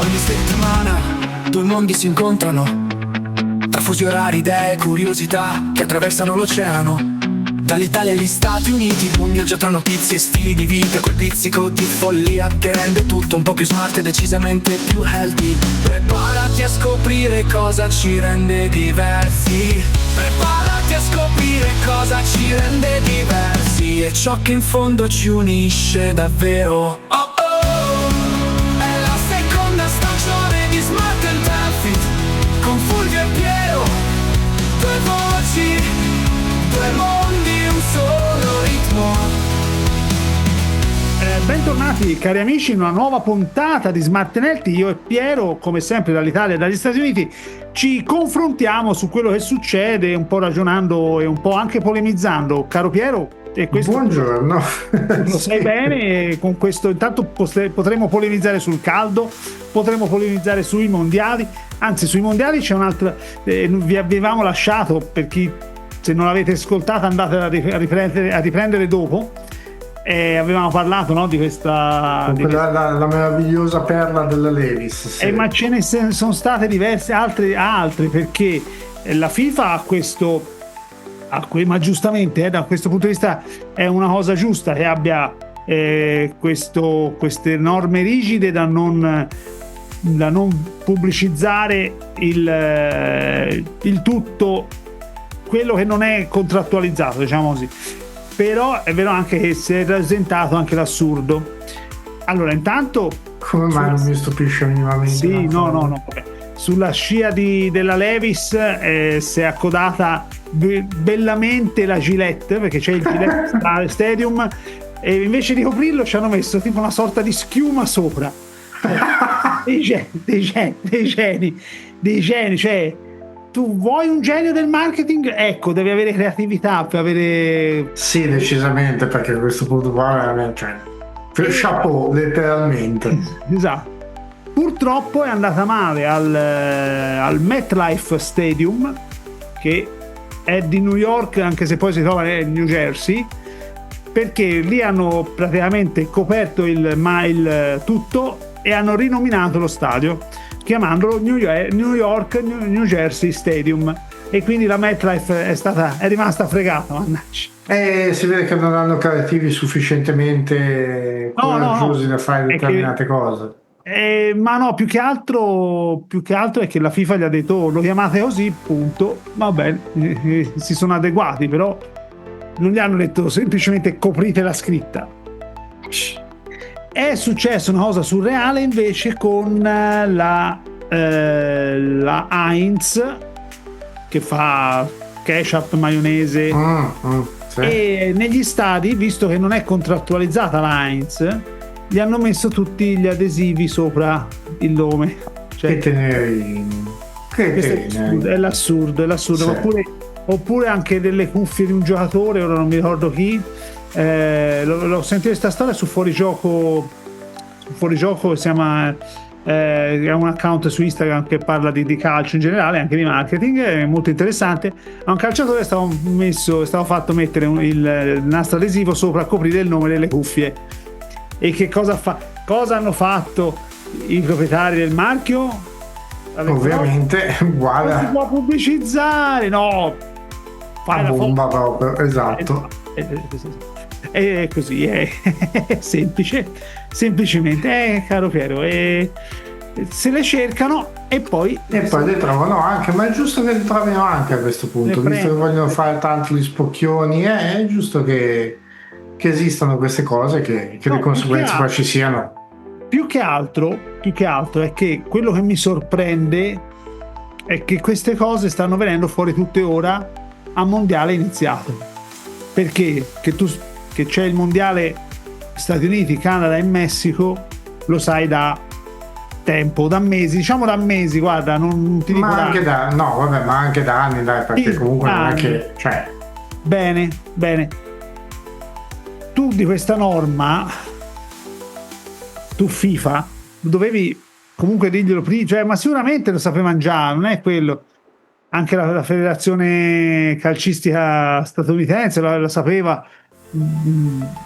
Ogni settimana due mondi si incontrano, tra fusi orari, idee e curiosità che attraversano l'oceano. Dall'Italia agli Stati Uniti, un viaggio tra notizie e stili di vita, quel pizzico di follia che rende tutto un po' più smart e decisamente più healthy. Preparati a scoprire cosa ci rende diversi. Preparati a scoprire cosa ci rende diversi e ciò che in fondo ci unisce davvero. Oh oh, è la seconda stagione di Smart and Healthy, con Fulvio e Piero, due voci, due mondi, un solo ritmo. Bentornati cari amici in una nuova puntata di Smart and Healthy. Io e Piero, come sempre dall'Italia e dagli Stati Uniti, ci confrontiamo su quello che succede, un po' ragionando e un po' anche polemizzando. Caro Piero, e questo buongiorno. Lo sai bene, con questo intanto potremo polemizzare sul caldo, potremo polemizzare sui mondiali, anzi sui mondiali c'è un'altra, vi avevamo lasciato, per chi se non l'avete ascoltata andate a riprendere dopo. Avevamo parlato, no, di questa la meravigliosa perla della Levis, sì. Ma ce ne sono state diverse altre perché la FIFA ha questo ma giustamente da questo punto di vista è una cosa giusta che abbia queste norme rigide da non pubblicizzare il tutto quello che non è contrattualizzato, diciamo così. Però è vero anche che si è rasentato anche l'assurdo. Allora, intanto come mai non mi stupisce minimamente? Sì, no. Vabbè. Sulla scia della Levis si è accodata bellamente la Gillette, perché c'è il Gillette Stadium, e invece di coprirlo ci hanno messo tipo una sorta di schiuma sopra. dei geni, cioè tu vuoi un genio del marketing? Ecco, devi avere creatività per avere... Sì, decisamente, perché a questo punto veramente, chapeau, letteralmente. Esatto. Purtroppo è andata male al MetLife Stadium, che è di New York, anche se poi si trova nel New Jersey, perché lì hanno praticamente coperto il tutto e hanno rinominato lo stadio, chiamandolo New York New Jersey Stadium, e quindi la MetLife è rimasta fregata, mannaggia. Si vede che non hanno creativi sufficientemente coraggiosi da fare determinate cose. Ma no, più che altro è che la FIFA gli ha detto lo chiamate così, punto, va bene, si sono adeguati, però non gli hanno detto semplicemente coprite la scritta. È successa una cosa surreale invece con la Heinz, che fa ketchup, maionese, sì. E negli stadi, visto che non è contrattualizzata la Heinz, gli hanno messo tutti gli adesivi sopra il nome. Cioè, è l'assurdo. Sì. Oppure anche delle cuffie di un giocatore, ora non mi ricordo chi. L'ho sentito questa storia su Fuorigioco si chiama, è un account su Instagram che parla di calcio in generale, anche di marketing, è molto interessante. A un calciatore è stato fatto mettere il nastro adesivo sopra a coprire il nome delle cuffie. E che cosa hanno fatto i proprietari del marchio? Ovviamente, guarda, non si può pubblicizzare, no, fai la bomba proprio, esatto. È così, è semplicemente, caro Piero, se le cercano e poi le trovano anche, ma è giusto che le trovino anche a questo punto, visto che vogliono fare tanto gli spocchioni, è giusto che esistano queste cose, che le conseguenze poi ci siano. Più che altro è che quello che mi sorprende è che queste cose stanno venendo fuori tutte ora a mondiale iniziato, perché che c'è il mondiale Stati Uniti, Canada e Messico lo sai da tempo, da mesi, guarda, non ti dico ma anche ma anche da anni, dai, perché sì, comunque non è che, cioè... Bene, tu di questa norma, tu FIFA dovevi comunque dirglielo prima, cioè, ma sicuramente lo sapevano già, non è quello. Anche la federazione calcistica statunitense la sapeva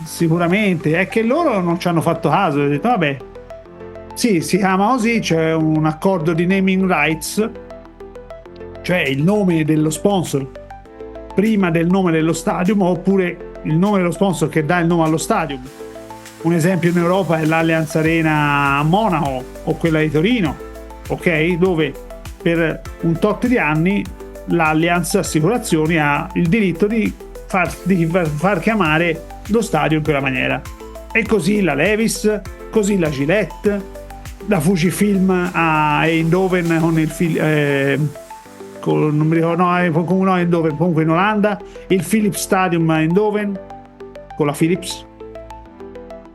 sicuramente, è che loro non ci hanno fatto caso, hanno detto vabbè, Sì, si chiama così, c'è un accordo di naming rights, cioè il nome dello sponsor prima del nome dello stadium, oppure il nome dello sponsor che dà il nome allo stadium. Un esempio in Europa è l'Allianz Arena a Monaco o quella di Torino, ok? Dove per un tot di anni l'Allianz Assicurazioni ha il diritto di far chiamare lo stadio in quella maniera. E così la Levis, così la Gillette, la Fujifilm a Eindhoven con il non mi ricordo, comunque in Olanda, il Philips Stadium a Eindhoven con la Philips.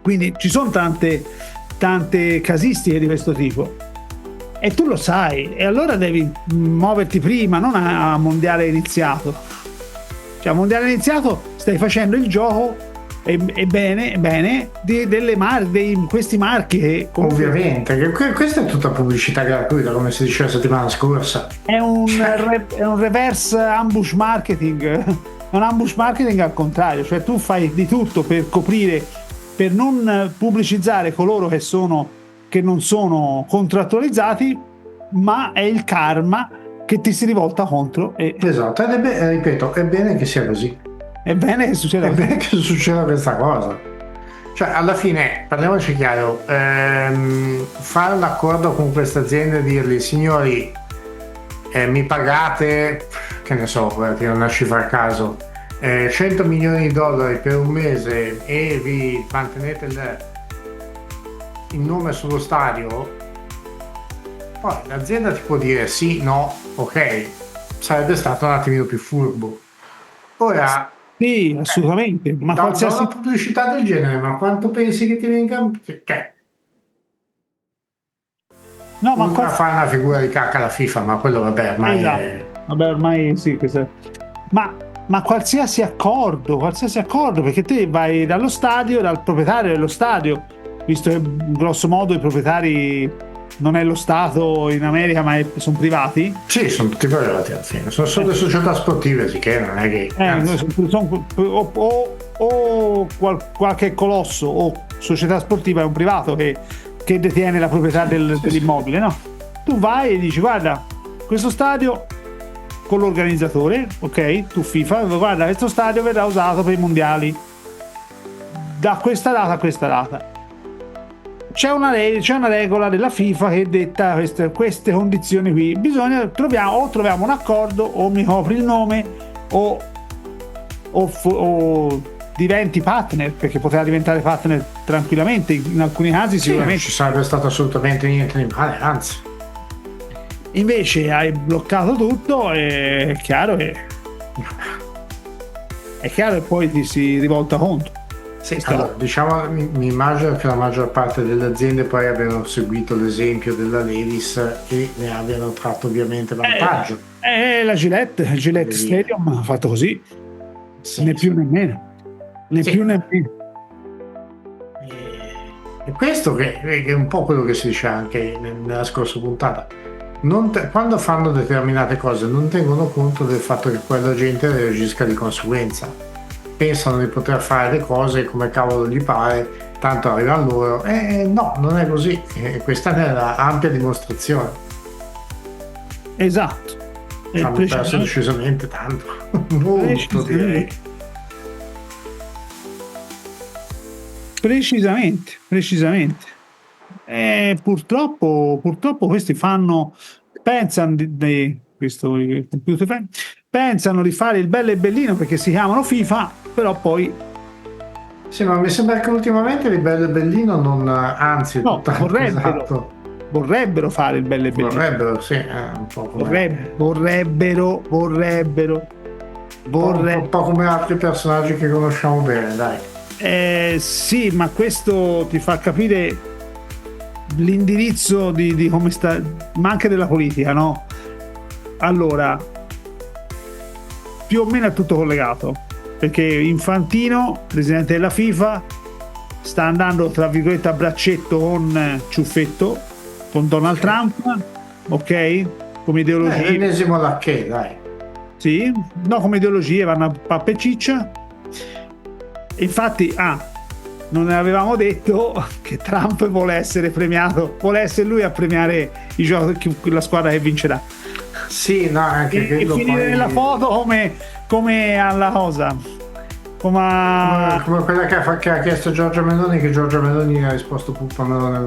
Quindi ci sono tante casistiche di questo tipo e tu lo sai, e allora devi muoverti prima, non a mondiale iniziato. Cioè a mondiale iniziato stai facendo il gioco e bene di questi marchi che comunque... Ovviamente, questa è tutta pubblicità gratuita, come si diceva la settimana scorsa. È un reverse ambush marketing, è un ambush marketing al contrario, cioè tu fai di tutto per coprire, per non pubblicizzare coloro che non sono contrattualizzati, ma è il karma che ti si rivolta contro. Esatto, ed ripeto, è bene che sia così. È bene che succeda questa cosa. Cioè, alla fine, parliamoci chiaro, fare un accordo con queste aziende e dirgli: signori, mi pagate, che ne so, per una cifra a caso, 100 milioni di dollari per un mese e vi mantenete il nome sullo stadio, poi l'azienda ti può dire sì, no, ok, sarebbe stato un attimino più furbo. Ora, sì, assolutamente, ma da qualsiasi una pubblicità del genere, ma quanto pensi che ti venga? no, ma fa una figura di cacca alla FIFA, ma quello vabbè ormai vabbè, ormai sì, ma qualsiasi accordo, perché te vai dallo stadio, dal proprietario dello stadio, visto che grosso modo i proprietari non è lo Stato in America, ma sono privati. Sì, sono tutti privati alla fine, sono solo le società sportive, sì, che non è che o qualche colosso o società sportiva è un privato che detiene la proprietà dell'immobile, no? Tu vai e dici: guarda, questo stadio con l'organizzatore, ok? Tu FIFA, guarda, questo stadio verrà usato per i mondiali da questa data a questa data. C'è una regola della FIFA che detta queste condizioni qui. Troviamo un accordo, o mi copri il nome o diventi partner, perché poteva diventare partner tranquillamente in alcuni casi. Sì, sicuramente non ci sarebbe stato assolutamente niente di male, anzi. Invece hai bloccato tutto, è chiaro che poi ti si rivolta contro. Sì, allora, diciamo, mi immagino che la maggior parte delle aziende poi abbiano seguito l'esempio della Levis e ne abbiano tratto ovviamente vantaggio. La Gillette Stadium ha fatto così, sì, né più né meno, più né meno. E questo che è un po' quello che si dice anche nella scorsa puntata. Quando fanno determinate cose non tengono conto del fatto che quella gente reagisca di conseguenza. Pensano di poter fare le cose come cavolo gli pare, tanto arriva a loro. No, non è così. Questa è la ampia dimostrazione. Esatto. Hanno perso decisamente tanto. Molto, direi. Precisamente. Purtroppo questi pensano di fare il bello e bellino perché si chiamano FIFA, però poi sì, ma mi sembra che ultimamente il bello e bellino non, anzi, no, vorrebbero fare il bello e bellino. Vorrebbero, sì, un po' come vorrebbero un po' come altri personaggi che conosciamo bene, dai. Sì, ma questo ti fa capire l'indirizzo di come sta, ma anche della politica, no? Allora, più o meno è tutto collegato, perché Infantino, presidente della FIFA, sta andando tra virgolette a braccetto con Ciuffetto, con Donald Trump, ok? Come ideologia. L'ennesimo lacchè, dai. Sì, no, come ideologie vanno a pappa e ciccia. Infatti non avevamo detto che Trump vuole essere premiato, vuole essere lui a premiare i giochi, la squadra che vincerà. Sì, no, anche E quello finire poi... nella foto come alla cosa, come quella che ha chiesto Giorgia Meloni, che Giorgia Meloni ha risposto puppa melone.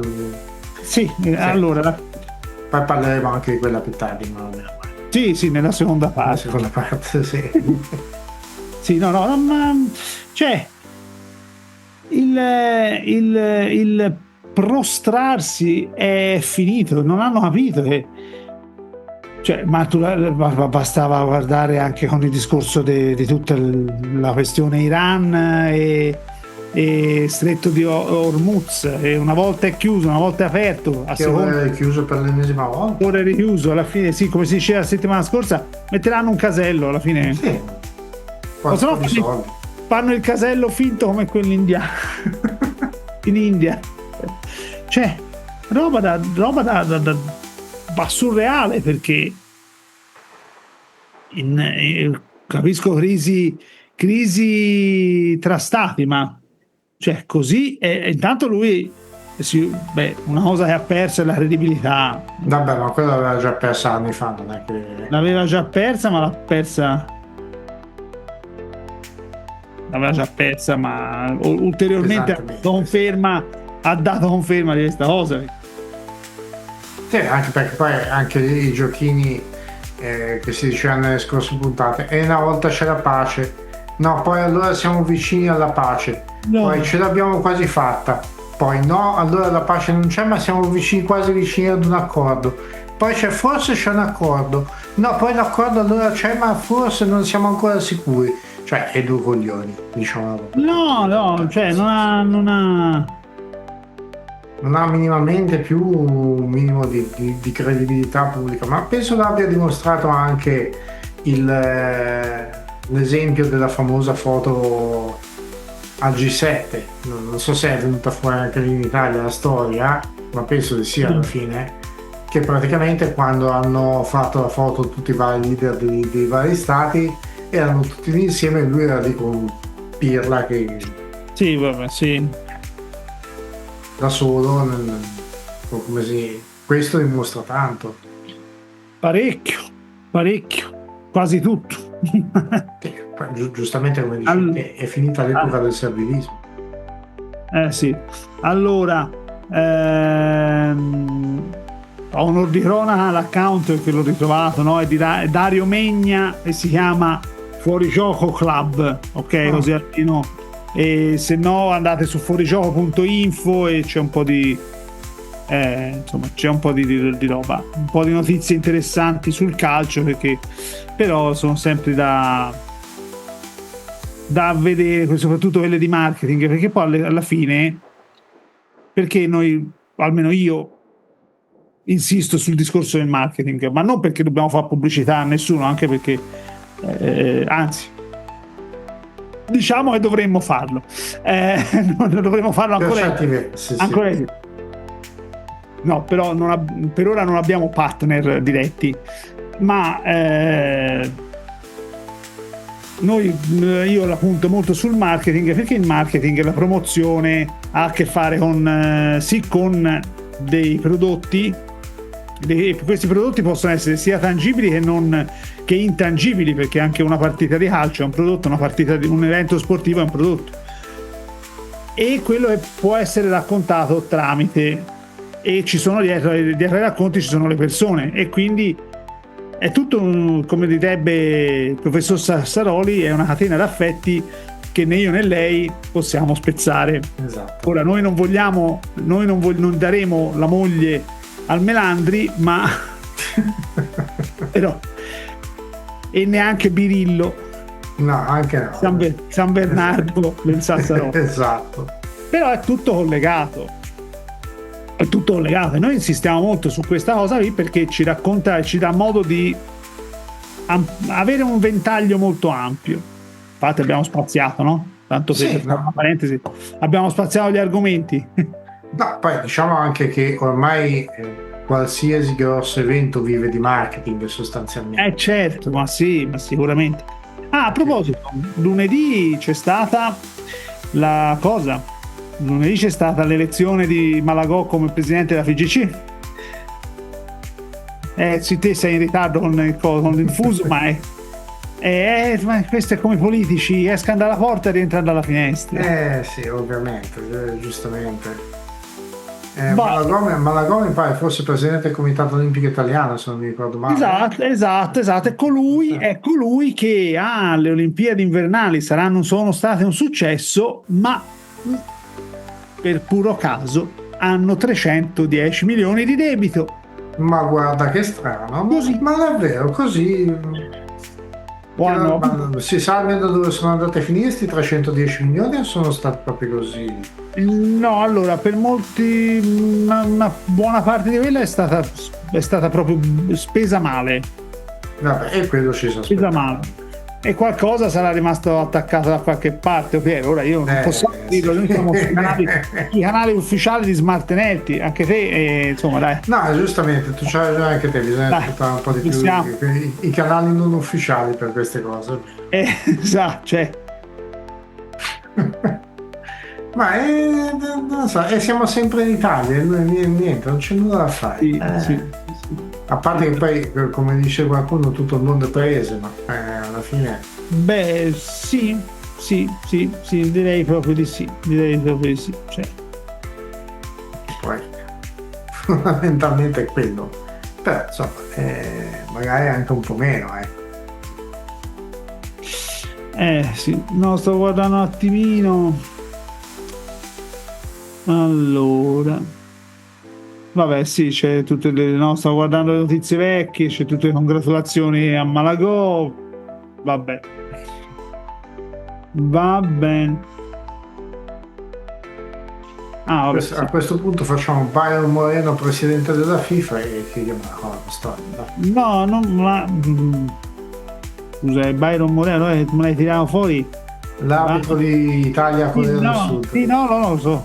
sì, allora Poi parleremo anche di quella più tardi, ma sì, nella seconda la parte. seconda parte, sì. Sì, no, ma cioè il prostrarsi è finito, non hanno capito che cioè, ma bastava guardare anche con il discorso di tutta la questione Iran e stretto di Hormuz, e una volta è chiuso, una volta è aperto, a Che ora è chiuso per l'ennesima volta. ora è richiuso, alla fine sì, come si diceva la settimana scorsa, metteranno un casello alla fine. Sì. O se no Di soldi. fanno il casello finto come quello indiano in India, cioè roba da surreale, perché capisco crisi tra stati, ma cioè così intanto lui una cosa che ha perso è la credibilità. Vabbè, ma quello l'aveva già persa anni fa, non è che... L'aveva già persa, ma ulteriormente ha dato conferma di questa cosa. Sì, anche perché poi anche lì i giochini che si dicevano nelle scorse puntate, e una volta c'è la pace, no, poi allora siamo vicini alla pace, No. Poi ce l'abbiamo quasi fatta, poi no, allora la pace non c'è, ma siamo quasi vicini ad un accordo, poi forse c'è un accordo, no, poi l'accordo allora c'è, ma forse non siamo ancora sicuri, cioè è due coglioni, diciamo. No, cioè non ha minimamente più un minimo di credibilità pubblica, ma penso l'abbia dimostrato anche l'esempio della famosa foto al G7. Non so se è venuta fuori anche lì in Italia la storia, ma penso di sì alla fine, che praticamente quando hanno fatto la foto tutti i vari leader dei vari stati erano tutti lì insieme, e lui era lì con Pirla che sì, vabbè, sì. da solo, come si... questo dimostra tanto. Parecchio, quasi tutto. Giustamente come dici, è finita l'epoca del servilismo. Sì. Allora, ho onor di cronaca, l'account che l'ho ritrovato, no? È di Dario Megna e si chiama Fuorigioco Club, ok? Così almeno, e se no andate su fuorigioco.info e c'è un po' di insomma c'è un po' di roba, un po' di notizie interessanti sul calcio, perché però sono sempre da vedere, soprattutto quelle di marketing, perché poi alla fine, perché noi, almeno io, insisto sul discorso del marketing, ma non perché dobbiamo fare pubblicità a nessuno, anche perché anzi diciamo che dovremmo farlo, non dovremmo farlo ancora, sì. No, però per ora non abbiamo partner diretti, ma io la punto molto sul marketing, perché il marketing, la promozione ha a che fare con dei prodotti. Questi prodotti possono essere sia tangibili che intangibili, perché anche una partita di calcio è un prodotto, un evento sportivo è un prodotto, e quello che può essere raccontato tramite, e ci sono dietro ai racconti ci sono le persone, e quindi è tutto come direbbe il professor Sassaroli, è una catena d'affetti che né io né lei possiamo spezzare. Esatto. Ora noi non daremo la moglie al Melandri, ma però, e neanche Birillo, no, anche no. San Bernardo del Sassaroli. Esatto. Però è tutto collegato, e noi insistiamo molto su questa cosa qui, perché ci racconta e ci dà modo di avere un ventaglio molto ampio. Infatti abbiamo spaziato, no? Tanto per una parentesi, abbiamo spaziato gli argomenti. No, poi diciamo anche che ormai qualsiasi grosso evento vive di marketing sostanzialmente. Certo, ma sicuramente. A proposito, lunedì c'è stata la cosa, lunedì c'è stata l'elezione di Malagò come presidente della FIGC. Sì, te sei in ritardo con l'infuso, ma questo è come i politici, escano dalla porta e rientrano dalla finestra. Sì, ovviamente, giustamente. Malagò mi pare fosse presidente del Comitato Olimpico Italiano, se non mi ricordo male. Esatto. È colui che le Olimpiadi invernali sono state un successo, ma per puro caso hanno 310 milioni di debito. Ma guarda che strano, Così. ma davvero così? Ma si sa almeno dove sono andati a finire questi 310 milioni o sono stati proprio così? No, allora per molti una buona parte di quella è stata proprio spesa male. Vabbè, e quello ci sono spesa male. E qualcosa sarà rimasto attaccato da qualche parte. Ora io non posso dirlo, noi siamo i canali ufficiali di Smart Net, anche te, insomma, dai. No, giustamente, tu c'hai ragione anche te, bisogna ascoltare un po' di più i canali non ufficiali per queste cose. Esatto, cioè. Ma non so, siamo sempre in Italia, niente, non c'è nulla da fare. Sì. A parte che poi, come dice qualcuno, tutto il mondo è paese, ma alla fine... Beh, sì, direi proprio di sì. Cioè. Poi, fondamentalmente è quello. Però, insomma, magari anche un po' meno, sì, no, sto guardando un attimino. Allora... Vabbè, sì, c'è tutte stavo guardando le notizie vecchie, c'è tutte le congratulazioni a Malagò. Vabbè. Va bene. Vabbè, a questo punto facciamo Byron Moreno presidente della FIFA e chiediamo la storia. No, ma scusa, Byron Moreno, me l'hai tirato fuori? L'arbitro di Italia Corea del Sud. Sì, no, lo so.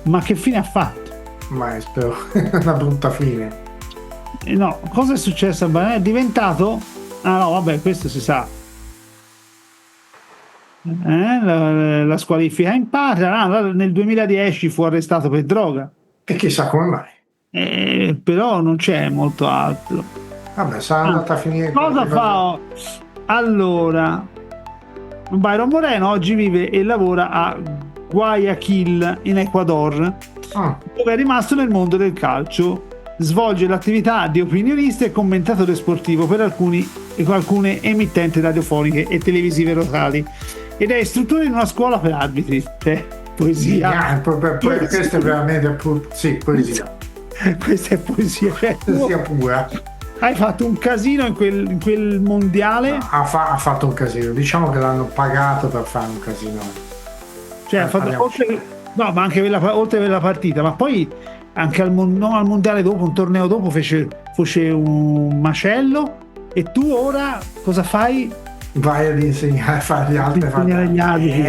Ma che fine ha fatto? Ma spero una brutta fine. No, cosa è successo a Byron? È diventato... no, vabbè, questo si sa. La squalifica in patria. Nel 2010 fu arrestato per droga. E chissà come mai. Però non c'è molto altro. Vabbè, sarà andata a finire. Cosa fa? Allora, Byron Moreno oggi vive e lavora a Guayaquil in Ecuador, dove è rimasto nel mondo del calcio. Svolge l'attività di opinionista e commentatore sportivo per alcune emittenti radiofoniche e televisive locali ed è istruttore in una scuola per arbitri. Poesia. Questa è veramente poesia. Questa è poesia. Poesia pura. Hai fatto un casino in quel mondiale. Ha fatto un casino. Diciamo che l'hanno pagato per fare un casino. Cioè, ha fatto ma anche oltre per la partita, ma poi anche al mondiale dopo, un torneo dopo, fece un macello. E tu ora cosa fai? Vai ad insegnare a fare gli altri.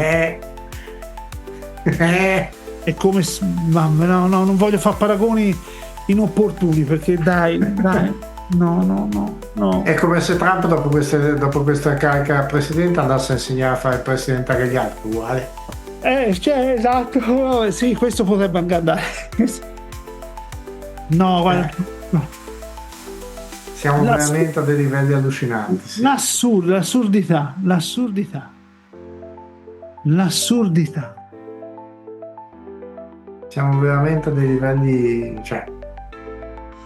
È come no, non voglio fare paragoni inopportuni, perché dai. No. È come se Trump dopo questa carica presidente andasse a insegnare a fare il presidente agli altri, uguale. Esatto, sì, questo potrebbe anche andare. No, guarda. Siamo veramente a dei livelli allucinanti. Sì. L'assurdità. Siamo veramente a dei livelli,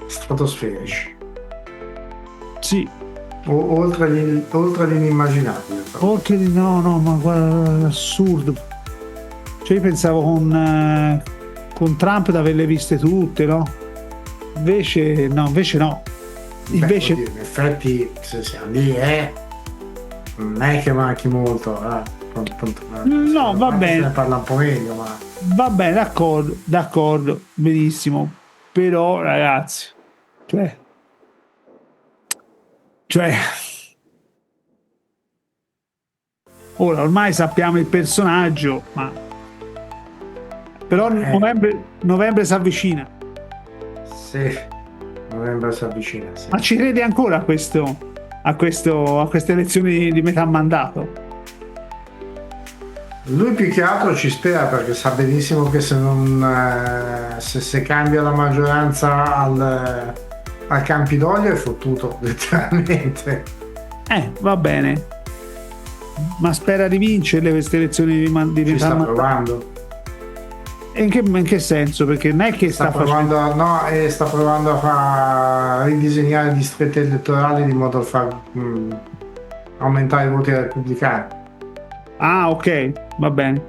stratosferici. Sì. Oltre l'inimmaginabile. No, ma guarda l'assurdo. Cioè io pensavo con Trump di averle viste tutte, no? Invece no. Invece in effetti se siamo lì non è che manchi molto. No, va bene. Ne parla un po' meglio, ma va bene, d'accordo, benissimo. Però ragazzi, cioè ora ormai sappiamo il personaggio, ma però novembre si avvicina. Sì, novembre si avvicina, sì. Ma ci credi ancora a queste elezioni di metà mandato? Lui più che altro ci spera perché sa benissimo che se non se cambia la maggioranza al Campidoglio è fottuto letteralmente. Va bene, ma spera di vincerle queste elezioni di Ci sta diventare provando. in che senso? Perché non è che Sta facendo provando, no, sta provando a ridisegnare i distretti elettorali di modo da far aumentare i voti repubblicani. ah, ok, va bene,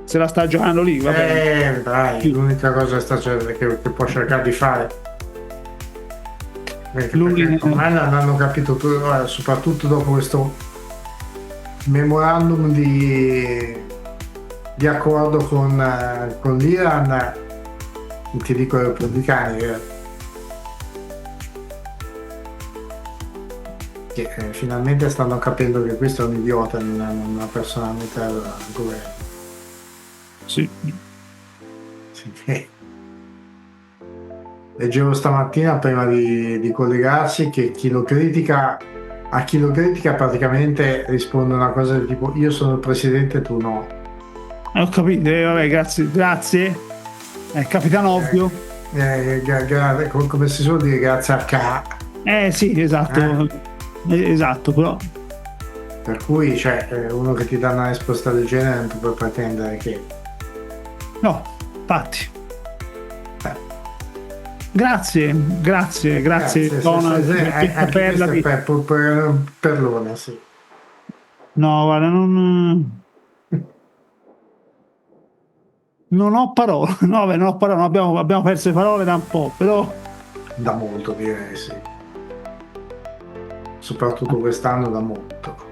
se la sta giocando lì, va bene. Dai, l'unica cosa che può cercare di fare. Perché ormai l'hanno capito soprattutto dopo questo memorandum di accordo con l'Iran, ti dico i repubblicani che finalmente stanno capendo che questo è un idiota, non è una persona a mettere al governo. Sì. Sì. Leggevo stamattina prima di collegarsi che a chi lo critica praticamente risponde una cosa del tipo: io sono il presidente, tu no. Ho capito, vabbè, grazie. Capitano ovvio. Come si suol dire, grazie al ca. Sì, esatto. Esatto, però. Per cui uno che ti dà una risposta del genere non può pretendere che. No, infatti. Grazie Donald, Perlone, sì. No, guarda, non ho parole. No, beh, non ho parole, abbiamo perso le parole da un po', però. Da molto, direi, sì. Soprattutto quest'anno da molto.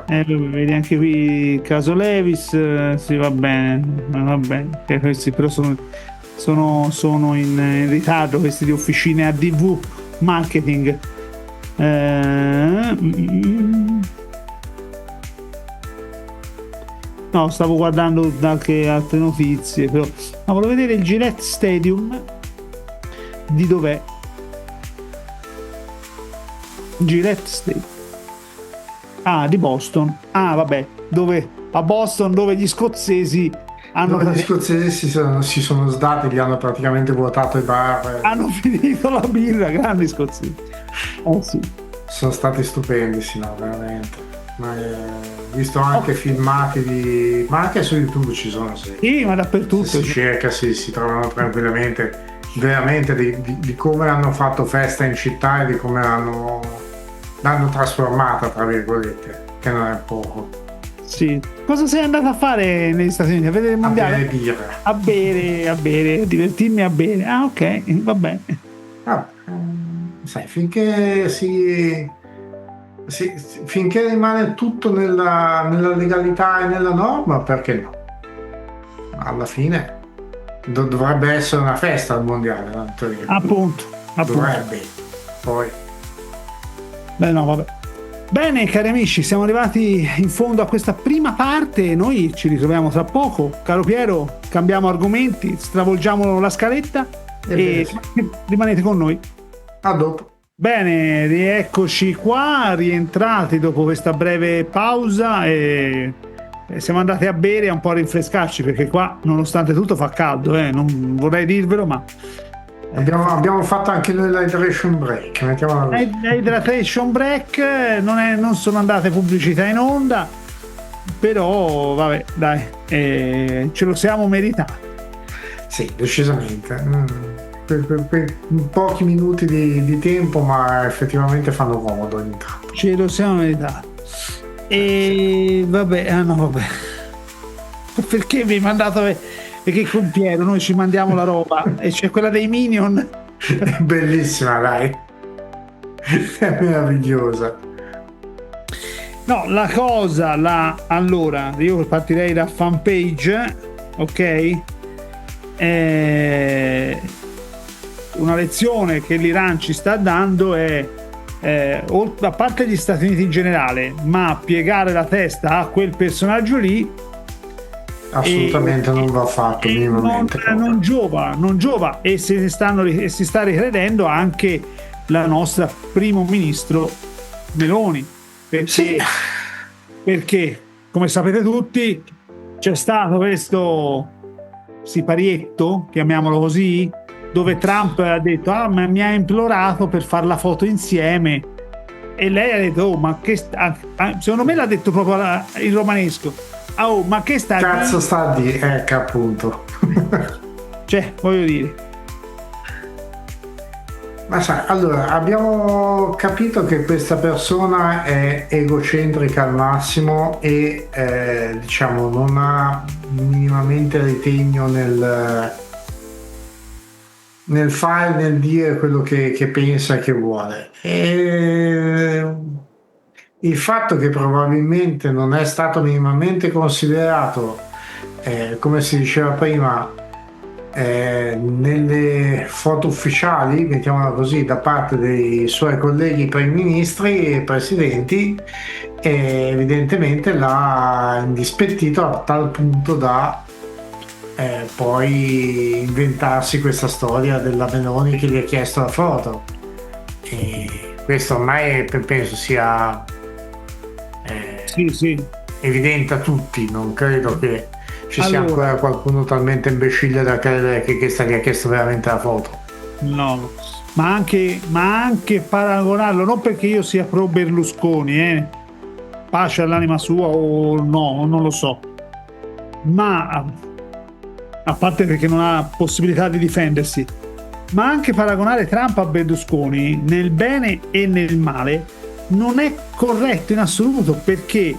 Vedi anche qui il caso Levis, sì, va bene, che questi però sono in ritardo, questi di officine ADV marketing. No, stavo guardando anche altre notizie, però volevo vedere il Gillette Stadium. Di dov'è? Gillette Stadium. Di Boston. Vabbè, a Boston, dove gli scozzesi gli scozzesi si sono sdati, li hanno praticamente vuotato i bar. Hanno finito la birra, grandi scozzesi. Sì. Sono stati stupendi, sì, no, veramente. Visto anche filmati ma anche su YouTube ci sono, sì, ma dappertutto. Si cerca, si trovano tranquillamente, veramente di come hanno fatto festa in città e di come l'hanno trasformata, tra virgolette, che non è poco. Sì. Cosa sei andato a fare negli Stati Uniti? A vedere il mondiale? A bere birra. A bere, a divertirmi a bere. Ok, va bene. Sai, finché finché rimane tutto nella legalità e nella norma, perché no? Alla fine dovrebbe essere una festa al mondiale, no? Appunto. Dovrebbe. Poi. Beh, no, vabbè. Bene, cari amici, siamo arrivati in fondo a questa prima parte. Noi ci ritroviamo tra poco. Caro Piero, cambiamo argomenti, stravolgiamo la scaletta e rimanete con noi. A dopo. Bene, rieccoci qua, rientrati dopo questa breve pausa e siamo andati a bere e un po' a rinfrescarci, perché qua, nonostante tutto, fa caldo, non vorrei dirvelo, ma abbiamo fatto anche noi l'hydration break. L'hydration break, non sono andate pubblicità in onda, però vabbè, dai, ce lo siamo meritati. Sì, decisamente. Per pochi minuti di tempo, ma effettivamente fanno comodo ogni tanto. Ce lo siamo meritati. E vabbè, vabbè. Perché mi hai mandato? Perché con Piero noi ci mandiamo la roba e c'è quella dei Minion. È bellissima, dai. È meravigliosa. No, la cosa, allora, io partirei da fanpage, ok? Una lezione che l'Iran ci sta dando è, a parte gli Stati Uniti in generale, ma piegare la testa a quel personaggio lì assolutamente non va fatto minimamente. Non giova e si sta ricredendo anche la nostra primo ministro Meloni, perché perché, come sapete tutti, c'è stato questo siparietto, chiamiamolo così, dove Trump ha detto: ah, ma mi ha implorato per fare la foto insieme, e lei ha detto: oh, ma che secondo me l'ha detto proprio in romanesco: ah, oh, ma che sta Cazzo sta di ecco appunto. cioè, voglio dire, Ma sai, allora abbiamo capito che questa persona è egocentrica al massimo e diciamo non ha minimamente ritegno nel fare, nel dire quello che pensa e che vuole. E il fatto che probabilmente non è stato minimamente considerato, come si diceva prima, nelle foto ufficiali, mettiamola così, da parte dei suoi colleghi primi ministri e presidenti, evidentemente l'ha indispettito a tal punto da poi inventarsi questa storia della Meloni che gli ha chiesto la foto. E questo ormai penso sia sì, sì. evidente a tutti, non credo che ci sia Allora, ancora qualcuno talmente imbecille da credere che questa gli ha chiesto veramente la foto. no, ma anche paragonarlo, non perché io sia pro Berlusconi, pace all'anima sua o no, non lo so, ma a parte perché non ha possibilità di difendersi, ma anche paragonare Trump a Berlusconi nel bene e nel male non è corretto in assoluto, perché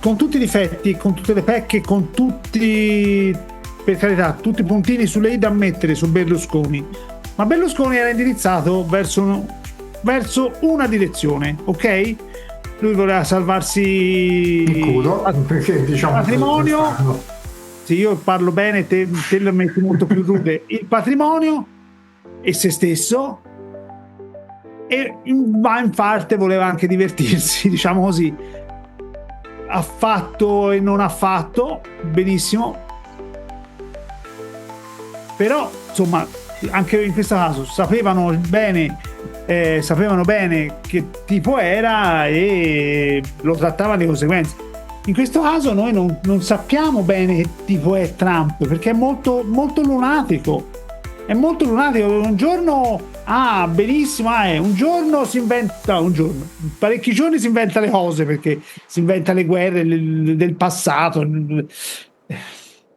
con tutti i difetti, con tutte le pecche, con tutti, per carità, tutti i puntini sulle i da mettere su Berlusconi, ma Berlusconi era indirizzato verso una direzione, ok? Lui voleva salvarsi Il culo, perché diciamo patrimonio. Sì, io parlo bene, te lo metti molto più rude. Il patrimonio e se stesso, ma in parte voleva anche divertirsi, diciamo così. Ha fatto e non ha fatto benissimo, però insomma anche in questo caso sapevano bene che tipo era e lo trattavano di conseguenza. In questo caso noi non sappiamo bene che tipo è Trump, perché è molto, molto lunatico. È molto lunatico. Un giorno benissimo, un giorno si inventa, parecchi giorni si inventa le cose, perché si inventa le guerre del passato.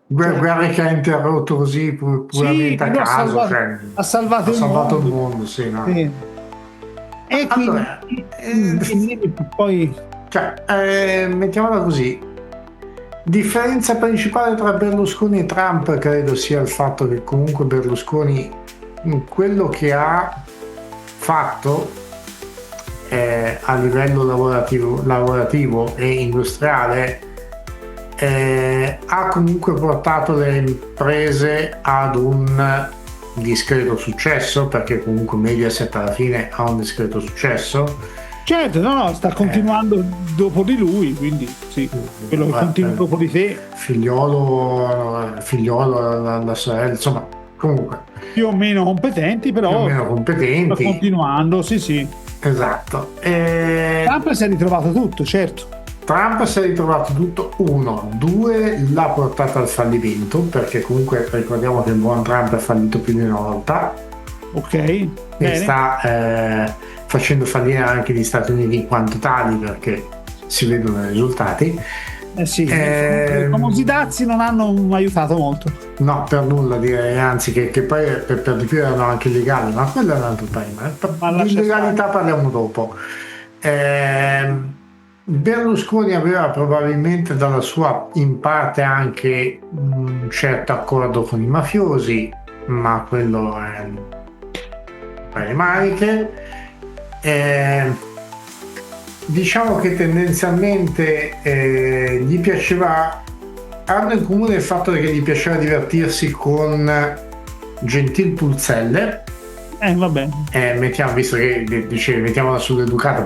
guerre che ha interrotto così puramente a caso, ha salvato il mondo. mondo, sì, no? Sì. E Allora, quindi poi mettiamola così. Differenza principale tra Berlusconi e Trump credo sia il fatto che comunque Berlusconi quello che ha fatto a livello lavorativo e industriale ha comunque portato le imprese ad un discreto successo, perché comunque Mediaset alla fine ha un discreto successo. certo, no, sta continuando dopo di lui, quindi sì, quello che continua dopo di te. Figliolo, la sorella, insomma, comunque Più o meno competenti, più o però meno sta competenti. continuando, sì. Esatto. Trump si è ritrovato tutto, certo. Trump si è ritrovato tutto, uno, due, l'ha portato al fallimento, perché comunque ricordiamo che il buon Trump ha fallito più di una volta. Ok, e bene. sta facendo fallire anche gli Stati Uniti in quanto tali, perché si vedono i risultati. Sì, i famosi dazi non hanno aiutato molto. No, per nulla, direi, anzi che poi per di più erano anche illegali, ma quello è un altro tema. Di illegalità parliamo dopo. Berlusconi aveva probabilmente dalla sua in parte anche un certo accordo con i mafiosi, ma quello è le maniche. Diciamo che tendenzialmente gli piaceva, hanno in comune il fatto che gli piaceva divertirsi con Gentil Pulzelle. Vabbè. Visto che dicevi mettiamola sull'educata,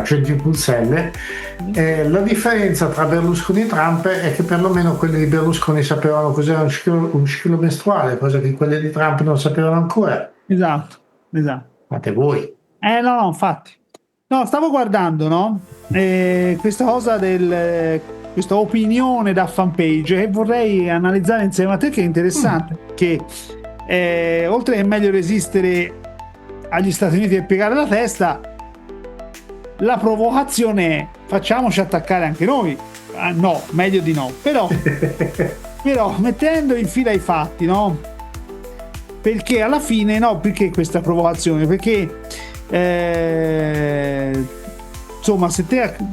Gentil Pulzelle. La differenza tra Berlusconi e Trump è che perlomeno quelli di Berlusconi sapevano cos'era un ciclo mestruale, cosa che quelli di Trump non sapevano ancora. Esatto. Fate voi. No, infatti. No, stavo guardando, no? Questa cosa questa opinione da fanpage che vorrei analizzare insieme a te, che è interessante, che oltre che è meglio resistere agli Stati Uniti e piegare la testa, la provocazione è facciamoci attaccare anche noi. Ah, no, meglio di no. Però mettendo in fila i fatti, no? Perché alla fine, no, perché questa provocazione? Perché insomma, se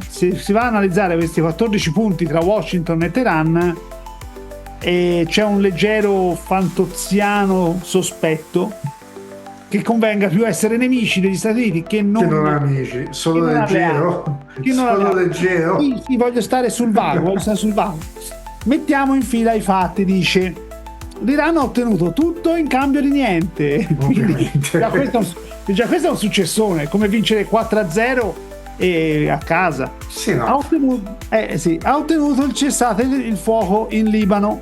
si va a analizzare questi 14 punti tra Washington e Teheran, c'è un leggero fantoziano sospetto che convenga più essere nemici degli Stati Uniti che non amici, solo leggero. Solo leggero. Sì, voglio stare sul vago, Mettiamo in fila i fatti, dice: l'Iran ha ottenuto tutto in cambio di niente. Quindi, già questo è un successone, come vincere 4-0 e a casa. Sì, no. Ha ottenuto il cessate il fuoco in Libano,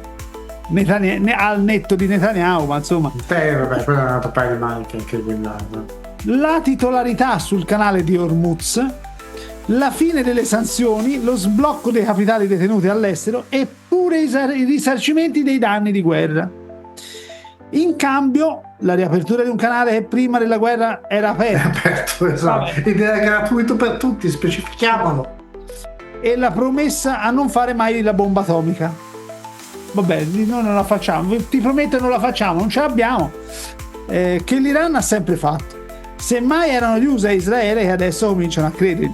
al netto di Netanyahu, ma insomma. Vabbè, quello è un altro paio di maniche anche quella. La titolarità sul canale di Hormuz, la fine delle sanzioni, lo sblocco dei capitali detenuti all'estero e pure i risarcimenti dei danni di guerra. In cambio, la riapertura di un canale che prima della guerra era aperto. Esatto. Ed era gratuito per tutti, specifichiamolo. E la promessa a non fare mai la bomba atomica. Vabbè, noi non la facciamo, ti prometto non la facciamo, non ce l'abbiamo. Che l'Iran ha sempre fatto. Semmai erano gli USA e Israele che adesso cominciano a credere.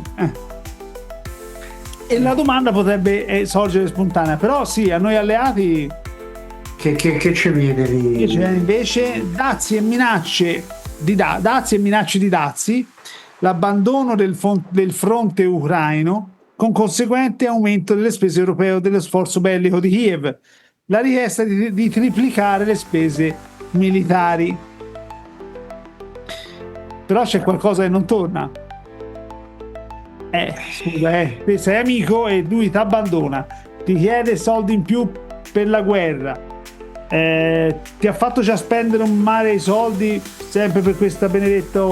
E la domanda potrebbe sorgere spontanea, però sì, a noi alleati che ci vede lì? Che c'è invece dazi e minacce di dazi, l'abbandono del fronte ucraino con conseguente aumento delle spese europee dello sforzo bellico di Kiev, la richiesta di triplicare le spese militari. Però c'è qualcosa che non torna. Scusa, sei amico e lui ti abbandona, ti chiede soldi in più per la guerra, ti ha fatto già spendere un mare di soldi sempre per questa benedetta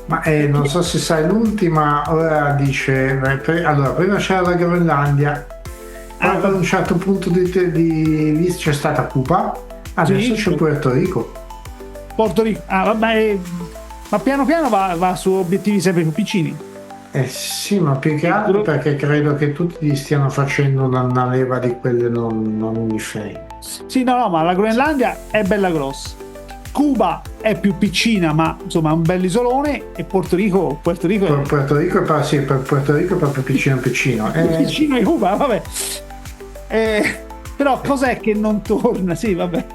ma non so se sai l'ultima, ora dice allora prima c'era la Groenlandia, poi ad un certo punto di vista c'è stata Cuba, adesso c'è Puerto Rico, vabbè, ma piano piano va su obiettivi sempre più piccini. Sì, ma più che altro perché credo che tutti gli stiano facendo una leva di quelle non indifferenti. Sì, no, ma la Groenlandia è bella grossa, Cuba è più piccina, ma insomma è un bel isolone, e Puerto Rico è Puerto Rico è proprio piccino. Piccino di Cuba, vabbè. Però cos'è che non torna? Sì, vabbè.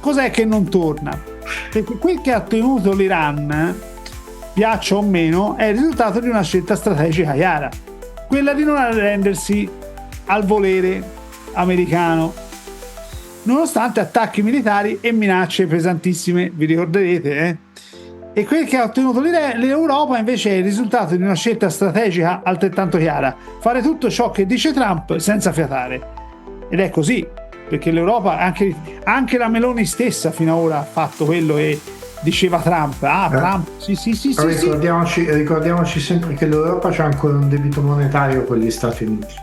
Cos'è che non torna? Perché quel che ha ottenuto l'Iran, piaccia o meno, è il risultato di una scelta strategica chiara, quella di non arrendersi al volere americano, nonostante attacchi militari e minacce pesantissime, vi ricorderete, E quel che ha ottenuto l'Europa invece è il risultato di una scelta strategica altrettanto chiara: fare tutto ciò che dice Trump senza fiatare. Ed è così, perché l'Europa, anche la Meloni stessa fino ad ora ha fatto quello che diceva Trump. Trump, sì. Ricordiamoci sempre che l'Europa c'ha ancora un debito monetario con gli Stati Uniti.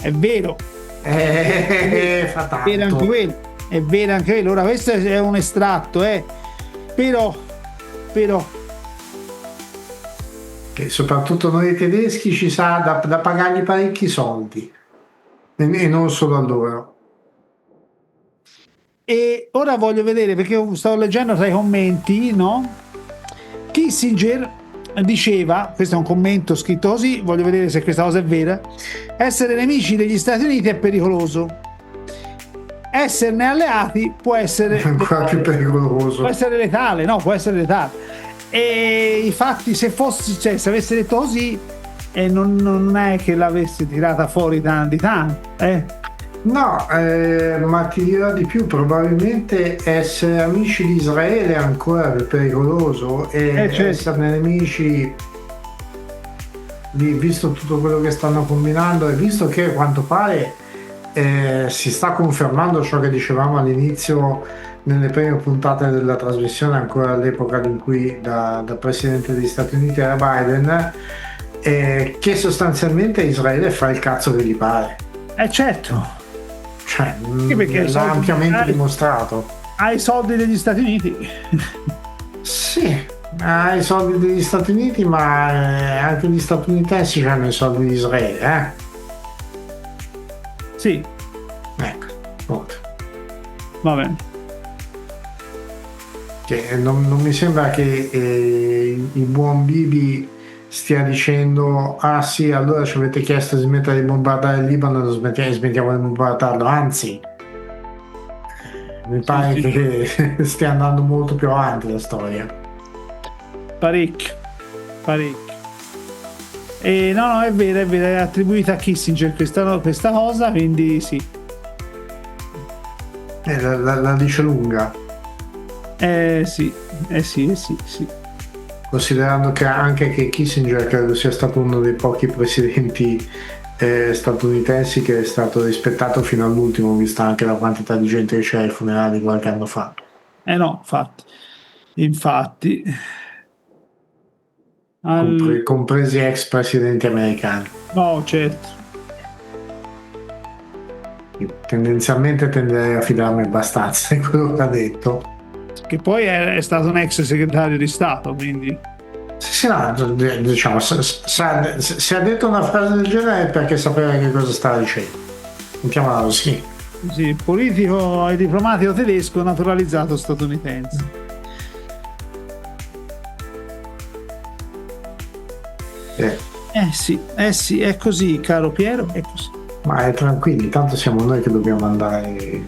È vero. Fa tanto. È vero anche quello. Ora questo è un estratto, però che soprattutto noi tedeschi ci sa da pagargli parecchi soldi, e non solo a loro. E ora voglio vedere, perché stavo leggendo tra i commenti, no? Kissinger diceva, questo è un commento scritto così, voglio vedere se questa cosa è vera: essere nemici degli Stati Uniti è pericoloso, esserne alleati può essere ancora più pericoloso, può essere letale. E infatti se avesse detto così, non è che l'avesse tirata fuori di tanto, No, ma ti dirò di più, probabilmente essere amici di Israele è ancora più pericoloso, e esserne nemici, visto tutto quello che stanno combinando, e visto che a quanto pare si sta confermando ciò che dicevamo all'inizio nelle prime puntate della trasmissione, ancora all'epoca in cui da presidente degli Stati Uniti era Biden, che sostanzialmente Israele fa il cazzo che gli pare. Certo. Cioè, perché l'ha ampiamente dimostrato. Ha i soldi degli Stati Uniti. Sì, ha i soldi degli Stati Uniti, ma anche gli statunitensi hanno i soldi di Israele, Sì. Ecco, appunto. Va bene. Che non mi sembra che il buon Bibi stia dicendo ah sì, allora ci avete chiesto di smettere di bombardare il Libano, lo smettiamo di bombardarlo, anzi mi pare che stia andando molto più avanti la storia. Parecchio. E no, è vero, è attribuita a Kissinger questa cosa, quindi sì. La dice lunga. Sì. Considerando che anche che Kissinger credo sia stato uno dei pochi presidenti statunitensi che è stato rispettato fino all'ultimo, vista anche la quantità di gente che c'era ai funerali qualche anno fa. No, infatti. Compresi ex presidenti americani. No, certo. Io tendenzialmente tenderei a fidarmi abbastanza di quello che ha detto. Che poi è stato un ex segretario di Stato, quindi Sì, no, diciamo, se ha detto una frase del genere è perché sapeva che cosa stava dicendo. Mettiamola così. Sì, politico e diplomatico tedesco naturalizzato statunitense. Sì, è così, caro Piero, è così. Ma tranquilli, tanto siamo noi che dobbiamo andare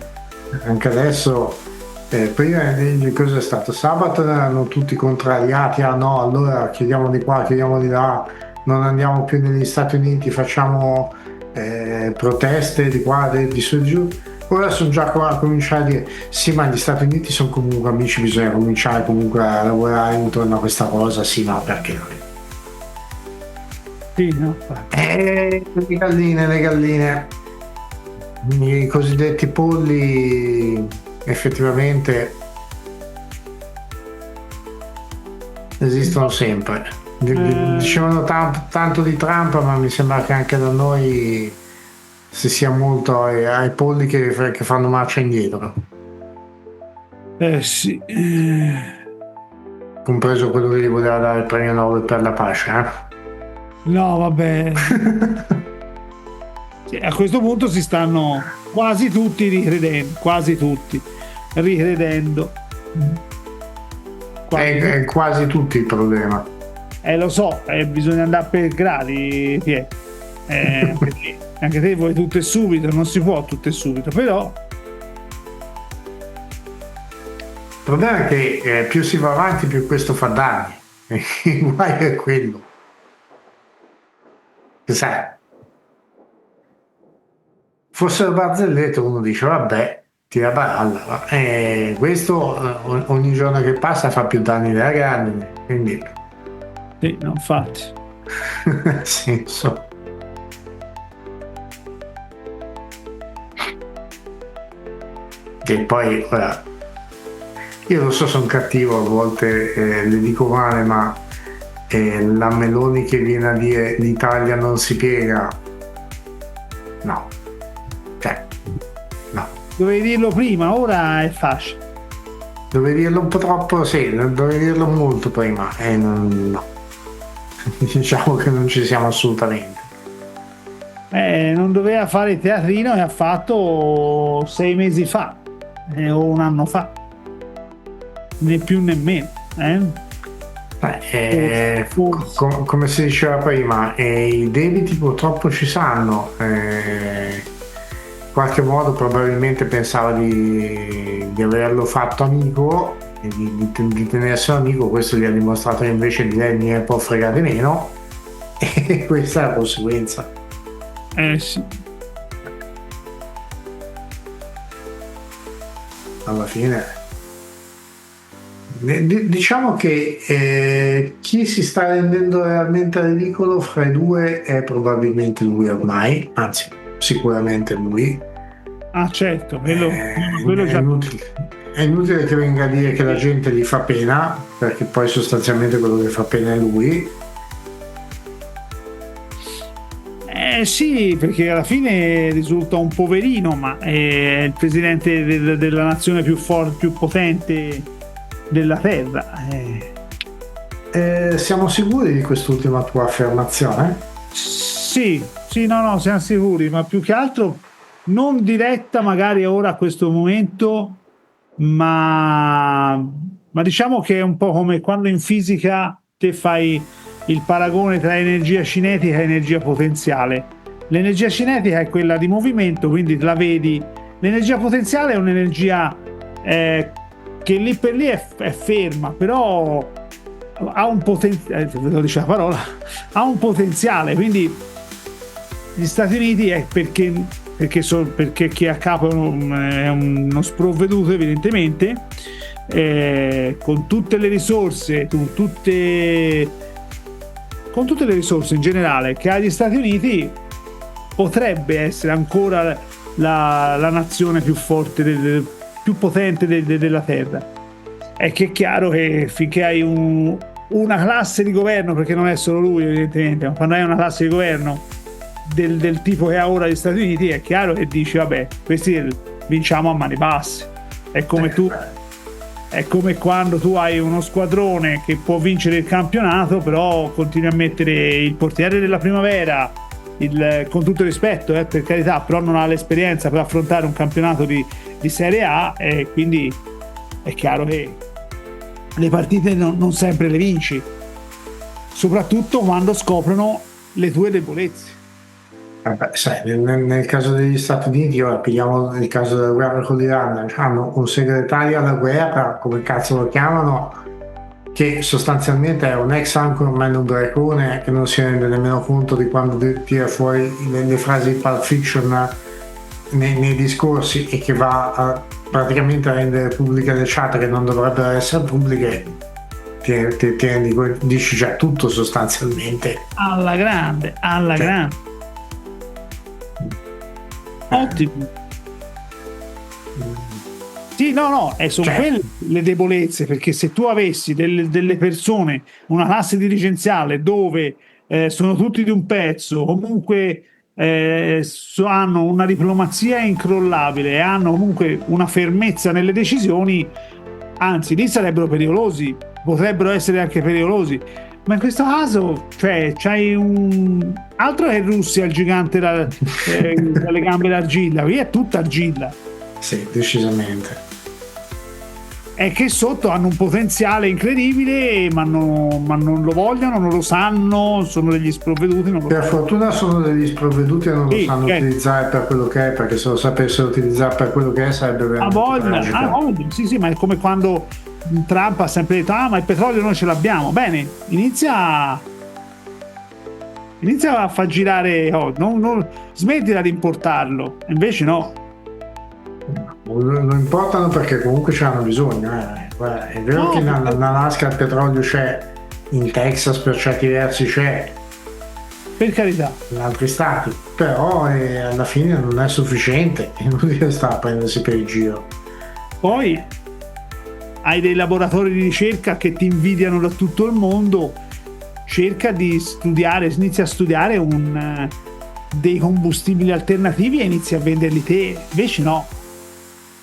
anche adesso. Prima cosa è stato? Sabato erano tutti contrariati, no, allora chiediamo di qua, chiediamo di là, non andiamo più negli Stati Uniti, facciamo proteste di qua, di su e giù. Ora sono già qua a cominciare a dire sì, ma gli Stati Uniti sono comunque amici, bisogna cominciare comunque a lavorare intorno a questa cosa, sì, no, perché? Sì, no. Le galline, i cosiddetti polli effettivamente esistono sempre. Dicevano tanto di Trump, ma mi sembra che anche da noi si sia molto ai polli che fanno marcia indietro. Sì. Compreso quello che gli voleva dare il premio Nobel per la pace, No, vabbè. Sì, a questo punto si stanno quasi tutti ricredendo. È quasi tutto il problema. Lo so, bisogna andare per gradi, Pier. Anche te vuoi tutto e subito, non si può tutto e subito, però il problema è che più si va avanti più questo fa danni. Il guai è quello. Sai, fosse barzellette uno dice vabbè, tira baralla, questo ogni giorno che passa fa più danni della grande, quindi sì, no, infatti. nel senso, che poi ora io lo so, sono cattivo a volte, le dico male, ma la Meloni che viene a dire l'Italia non si piega, no, Dovevi dirlo prima, ora è facile. Dovevi dirlo un po' troppo, sì, dovevi dirlo molto prima, no. Diciamo che non ci siamo assolutamente. Non doveva fare il teatrino e ha fatto 6 mesi fa, o un anno fa, né più né meno. Come si diceva prima, i debiti purtroppo ci sanno. In qualche modo probabilmente pensava di averlo fatto amico e di tenerselo amico, questo gli ha dimostrato che invece di lei ne può fregare meno, e questa è la conseguenza. Sì. Alla fine diciamo che chi si sta rendendo realmente ridicolo fra i due è probabilmente lui ormai, anzi sicuramente lui, Ah, certo, quello, È, quello è già. inutile, è inutile che venga a dire che la gente gli fa pena, perché poi sostanzialmente quello che fa pena è lui. Sì, perché alla fine risulta un poverino, ma è il presidente della nazione più forte, più potente della Terra. Siamo sicuri di quest'ultima tua affermazione? Sì, sì, no, no, siamo sicuri, ma più che altro non diretta magari ora a questo momento, ma, ma diciamo che è un po' come quando in fisica te fai il paragone tra energia cinetica e energia potenziale. L'energia cinetica è quella di movimento, quindi la vedi. L'energia potenziale è un'energia eh, che lì per lì è ferma, però ha un potenziale, lo dice la parola, ha un potenziale, quindi gli Stati Uniti è perché chi è a capo è uno sprovveduto evidentemente, con tutte le risorse, con tutte le risorse in generale che ha gli Stati Uniti, potrebbe essere ancora la nazione più forte, più potente della Terra. È che è chiaro che finché hai una classe di governo, perché non è solo lui evidentemente, ma quando hai una classe di governo del tipo che ha ora gli Stati Uniti, è chiaro che dici vabbè, questi vinciamo a mani basse. È come tu, è come quando tu hai uno squadrone che può vincere il campionato, però continui a mettere il portiere della primavera, con tutto il rispetto, per carità, però non ha l'esperienza per affrontare un campionato di Serie A, e quindi è chiaro che le partite non sempre le vinci, soprattutto quando scoprono le tue debolezze. Sai, nel caso degli Stati Uniti, ora pigliamo il caso della guerra con l'Iran, hanno un segretario alla guerra, come cazzo lo chiamano, che sostanzialmente è un ex anchorman ubriacone che non si rende nemmeno conto di quando tira fuori le frasi di Pulp Fiction nei discorsi, e che va praticamente a rendere pubbliche le chat che non dovrebbero essere pubbliche. Dici già tutto sostanzialmente. Alla grande, alla grande. Ottimo. Sì, no, no, e sono quelle le debolezze, perché se tu avessi delle persone, una classe dirigenziale dove sono tutti di un pezzo, comunque hanno una diplomazia incrollabile e hanno comunque una fermezza nelle decisioni, anzi, lì sarebbero pericolosi, potrebbero essere anche pericolosi. Ma in questo caso, cioè, c'hai un altro che Russia, il gigante dalle gambe d'argilla, qui è tutta argilla. Sì, decisamente. È che sotto hanno un potenziale incredibile, ma non lo vogliono, non lo sanno, sono degli sprovveduti. Per fortuna sono degli sprovveduti e non lo sanno utilizzare per quello che è, perché se lo sapessero utilizzare per quello che è sarebbe veramente tragico. Sì, ma è come quando Trump ha sempre detto ma il petrolio noi ce l'abbiamo. Bene, inizia a far girare, smettila di importarlo, invece no. Lo importano perché comunque ce l'hanno bisogno. Guarda, è vero che in Alaska il petrolio c'è, in Texas per certi versi c'è, per carità, in altri stati, però alla fine non è sufficiente, è inutile stare a prendersi per il giro. Poi hai dei laboratori di ricerca che ti invidiano da tutto il mondo, cerca di studiare, inizia a studiare dei combustibili alternativi e inizi a venderli te, invece no.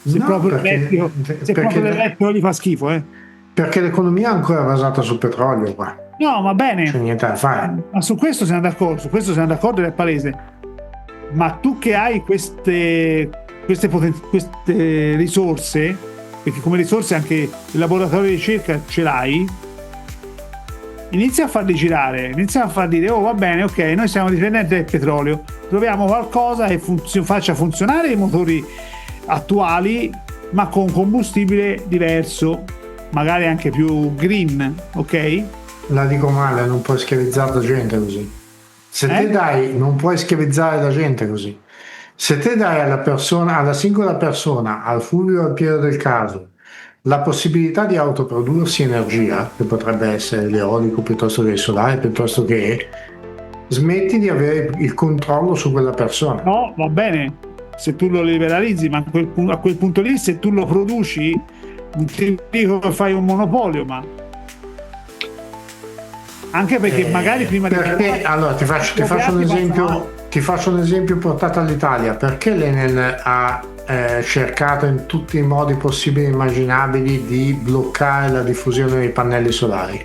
Se proprio l'elettrico gli fa schifo, perché l'economia è ancora basata sul petrolio qua. No, va bene, c'è niente da fare. Ma su questo siamo d'accordo, ed è palese. Ma tu che hai queste risorse, perché come risorse anche il laboratorio di ricerca ce l'hai, inizia a farli girare, inizia a far dire va bene, ok, noi siamo dipendenti del petrolio, troviamo qualcosa che faccia funzionare i motori attuali, ma con combustibile diverso, magari anche più green, ok? La dico male, non puoi schiavizzare la gente così. Se te dai, non puoi schiavizzare la gente così. Se te dai alla singola persona, al Fulvio al Piero del caso, la possibilità di autoprodursi energia, che potrebbe essere l'eolico piuttosto che il solare, piuttosto che, smetti di avere il controllo su quella persona. No, va bene. se tu lo liberalizzi, ma a quel punto lì, se tu lo produci, non ti dico che fai un monopolio, ma anche perché magari prima perché, allora ti faccio un esempio portato all'Italia. Perché l'Enel ha cercato in tutti i modi possibili e immaginabili di bloccare la diffusione dei pannelli solari?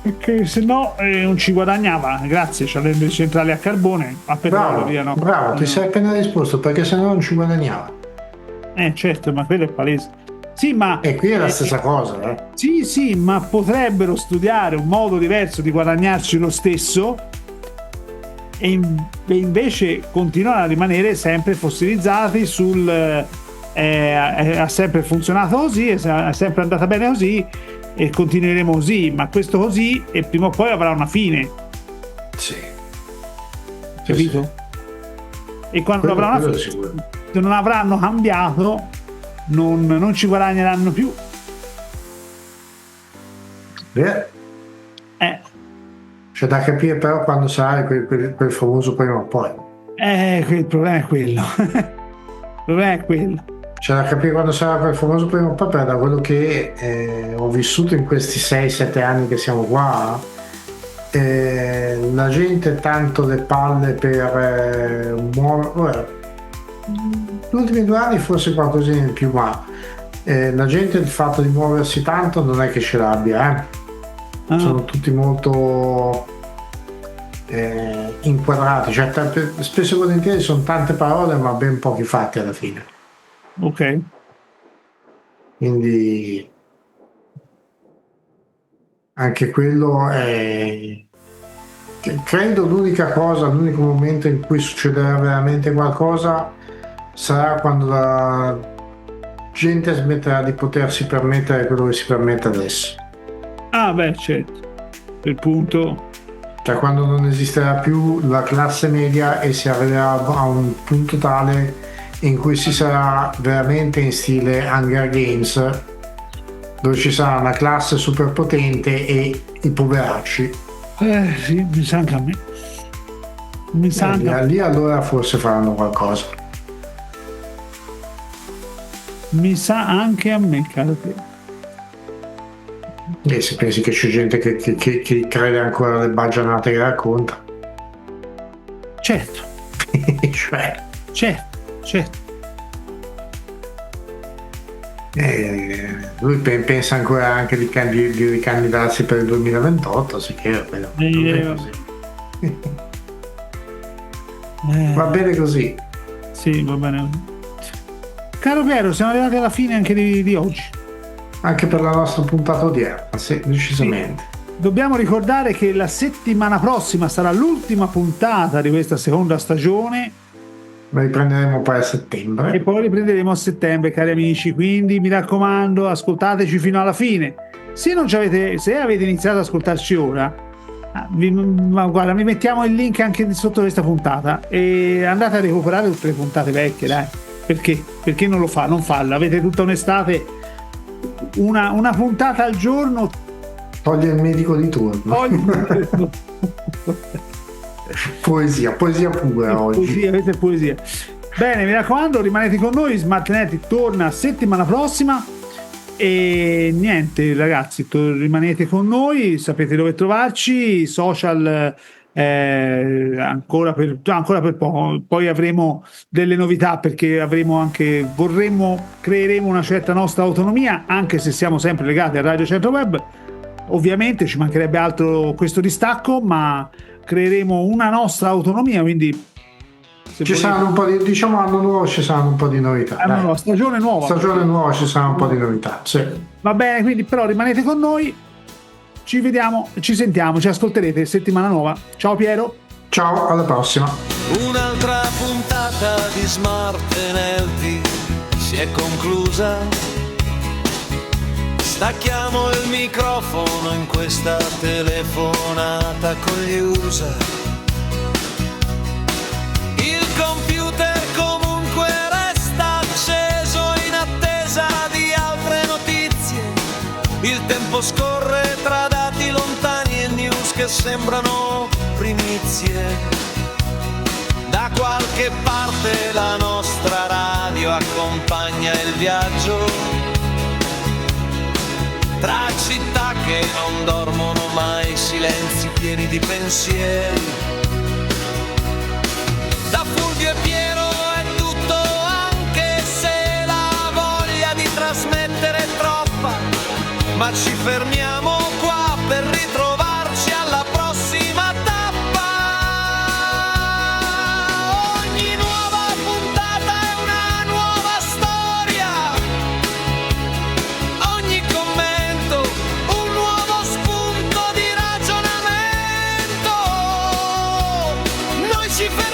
perché se no non ci guadagnava, grazie, c'è le centrali a carbone, a petrolio, via, no? Bravo, ti sei appena risposto, perché se no non ci guadagnava. Certo, ma quello è palese. Sì, ma E qui è la stessa cosa, Sì, ma potrebbero studiare un modo diverso di guadagnarci lo stesso e invece continuano a rimanere sempre fossilizzati ha sempre funzionato così, è sempre andata bene così e continueremo così, ma questo così e prima o poi avrà una fine. Sì. Capito? E quando avrà una fine, se non avranno cambiato, non ci guadagneranno più. Beh. C'è da capire però quando sarà quel famoso prima o poi. Il problema è quello. Il problema è quello. C'è da capire quando sarà quel famoso prima o poi, perché da quello che ho vissuto in questi 6-7 anni che siamo qua, la gente tanto le palle per muovere. Gli ultimi 2 anni forse qualcosina in più, ma la gente il fatto di muoversi tanto non è che ce l'abbia, sono tutti molto inquadrati, cioè spesso e volentieri sono tante parole ma ben pochi fatti alla fine. Ok. Quindi anche quello è, credo, l'unico momento in cui succederà veramente qualcosa sarà quando la gente smetterà di potersi permettere quello che si permette adesso. Beh, certo. Il punto, Cioè quando non esisterà più la classe media e si arriverà a un punto tale in cui si sarà veramente in stile Hunger Games, dove ci sarà una classe super potente e i poveracci. sì, mi sa anche a me. Lì allora forse faranno qualcosa. Mi sa anche a me, caro Piero. E se pensi che c'è gente che crede ancora alle baggianate che racconta. Certo. Cioè. Certo. Lui pensa ancora anche di ricandidarsi per il 2028, sicuro, però non è così. Va bene così. Sì, va bene così. Caro Piero, siamo arrivati alla fine anche di oggi. Anche per la nostra puntata odierna, sì, decisamente. Sì. Dobbiamo ricordare che la settimana prossima sarà l'ultima puntata di questa seconda stagione. La riprenderemo poi a settembre. E poi riprenderemo a settembre, cari amici. Quindi mi raccomando, ascoltateci fino alla fine. Se avete iniziato ad ascoltarci ora, guarda, mi mettiamo il link anche sotto questa puntata e andate a recuperare tutte le puntate vecchie, dai. Perché non lo fa? Non fallo. Avete tutta un'estate, una puntata al giorno. Toglie il medico di turno. Poesia pura oggi. Questa è poesia. Bene, mi raccomando, rimanete con noi. SmartNet torna settimana prossima. E niente, ragazzi, rimanete con noi, sapete dove trovarci, social ancora per poco, poi avremo delle novità perché creeremo una certa nostra autonomia, anche se siamo sempre legati a Radio Centro Web. Ovviamente ci mancherebbe altro questo distacco, ma creeremo una nostra autonomia, quindi ci saranno un po' di, diciamo, anno nuovo ci saranno un po' di novità. Stagione nuova ci sarà un po' di novità, sì. Va bene, quindi però rimanete con noi, ci vediamo, ci sentiamo, ci ascolterete settimana nuova. Ciao Piero. Ciao, alla prossima. Un'altra puntata di Smart NLT si è conclusa. Stacchiamo il microfono in questa telefonata con gli user. Il computer comunque resta acceso in attesa di altre notizie. Il tempo scorre tra dati lontani e news che sembrano primizie. qualche parte la nostra radio accompagna il viaggio tra città che non dormono mai, silenzi pieni di pensieri. Da Fulvio e Piero è tutto, anche se la voglia di trasmettere è troppa, ma ci fermiamo qua per ritrovarci alla prossima tappa. Ogni nuova puntata è una nuova storia, ogni commento un nuovo spunto di ragionamento. Noi ci fermiamo